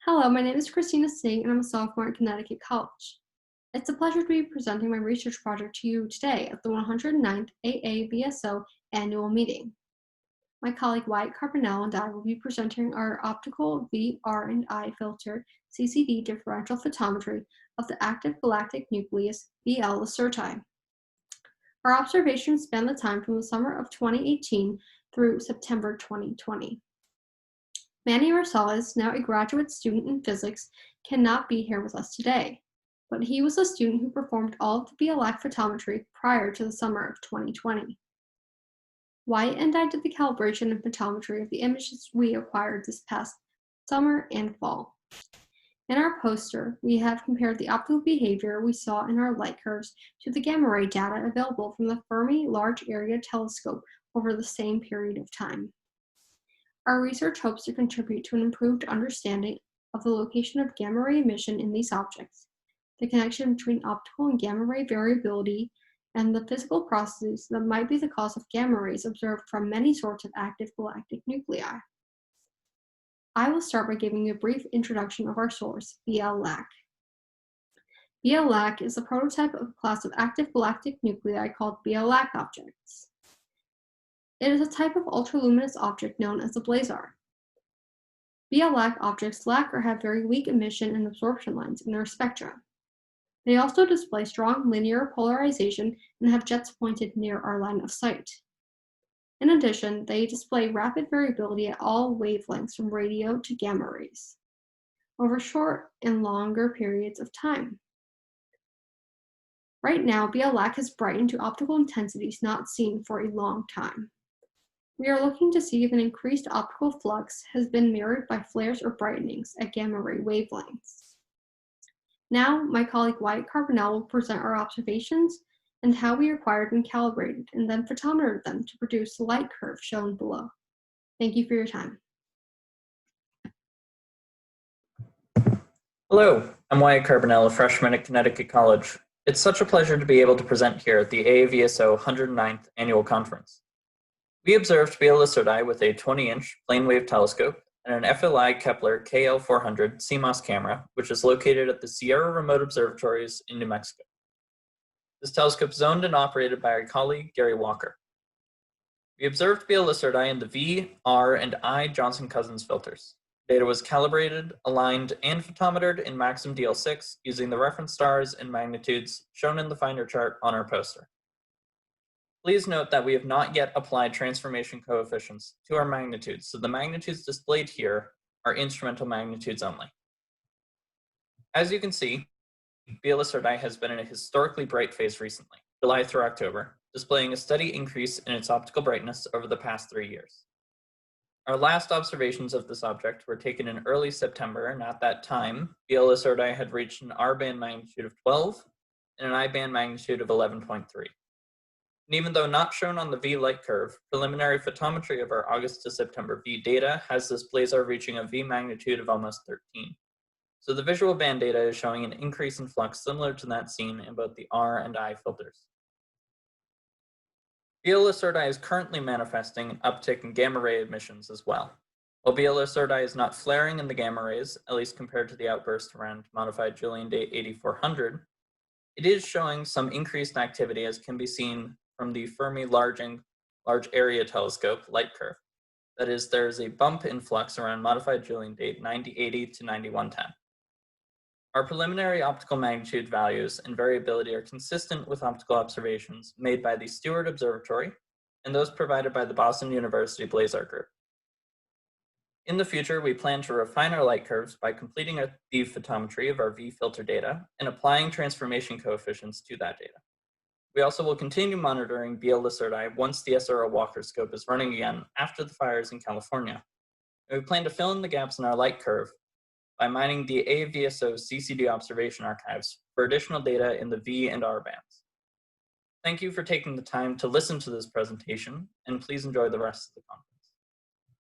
Hello, my name is Christina Singh, and I'm a sophomore at Connecticut College. It's a pleasure to be presenting my research project to you today at the 109th AAVSO annual meeting. My colleague Wyatt Carbonell and I will be presenting our optical V, R, and I filter CCD differential photometry of the active galactic nucleus BL Lacertae. Our observations span the time from the summer of 2018 through September 2020. Manny Rosales, now a graduate student in physics, cannot be here with us today, but he was a student who performed all of the BLAC photometry prior to the summer of 2020. Wyatt and I did the calibration and photometry of the images we acquired this past summer and fall. In our poster, we have compared the optical behavior we saw in our light curves to the gamma ray data available from the Fermi Large Area Telescope over the same period of time. Our research hopes to contribute to an improved understanding of the location of gamma ray emission in these objects, the connection between optical and gamma ray variability, and the physical processes that might be the cause of gamma rays observed from many sorts of active galactic nuclei. I will start by giving you a brief introduction of our source, BL Lac. BL Lac is a prototype of a class of active galactic nuclei called BL Lac objects. It is a type of ultraluminous object known as a blazar. BL Lac objects lack or have very weak emission and absorption lines in their spectra. They also display strong linear polarization and have jets pointed near our line of sight. In addition, they display rapid variability at all wavelengths from radio to gamma rays, over short and longer periods of time. Right now, BL Lac has brightened to optical intensities not seen for a long time. We are looking to see if an increased optical flux has been mirrored by flares or brightenings at gamma ray wavelengths. Now, my colleague Wyatt Carbonell will present our observations and how we acquired and calibrated and then photometered them to produce the light curve shown below. Thank you for your time. Hello, I'm Wyatt Carbonell, a freshman at Connecticut College. It's such a pleasure to be able to present here at the AAVSO 109th Annual Conference. We observed BL Lacertae with a 20-inch plane-wave telescope and an FLI Kepler KL400 CMOS camera, which is located at the Sierra Remote Observatories in New Mexico. This telescope is owned and operated by our colleague, Gary Walker. We observed BL Lacertae in the V, R, and I Johnson-Cousins filters. Data was calibrated, aligned, and photometered in Maxim DL6 using the reference stars and magnitudes shown in the finder chart on our poster. Please note that we have not yet applied transformation coefficients to our magnitudes, so the magnitudes displayed here are instrumental magnitudes only. As you can see, BL Lacertae has been in a historically bright phase recently, July through October, displaying a steady increase in its optical brightness over the past 3 years. Our last observations of this object were taken in early September, and at that time, BL Lacertae had reached an R band magnitude of 12 and an I band magnitude of 11.3. And even though not shown on the V light curve, preliminary photometry of our August to September V data has this blazar reaching a V magnitude of almost 13. So the visual band data is showing an increase in flux similar to that seen in both the R and I filters. BL Lacertae is currently manifesting an uptick in gamma ray emissions as well. While BL Lacertae is not flaring in the gamma rays, at least compared to the outburst around modified Julian date 8400, it is showing some increased activity as can be seen from the Fermi Large Area Telescope light curve. That is, there is a bump in flux around modified Julian date 9080 to 9110. Our preliminary optical magnitude values and variability are consistent with optical observations made by the Stewart Observatory and those provided by the Boston University Blazar Group. In the future, we plan to refine our light curves by completing the photometry of our V filter data and applying transformation coefficients to that data. We also will continue monitoring BL Lacertae once the SRO Walker scope is running again after the fires in California. And we plan to fill in the gaps in our light curve by mining the AAVSO CCD observation archives for additional data in the V and R bands. Thank you for taking the time to listen to this presentation, and please enjoy the rest of the conference.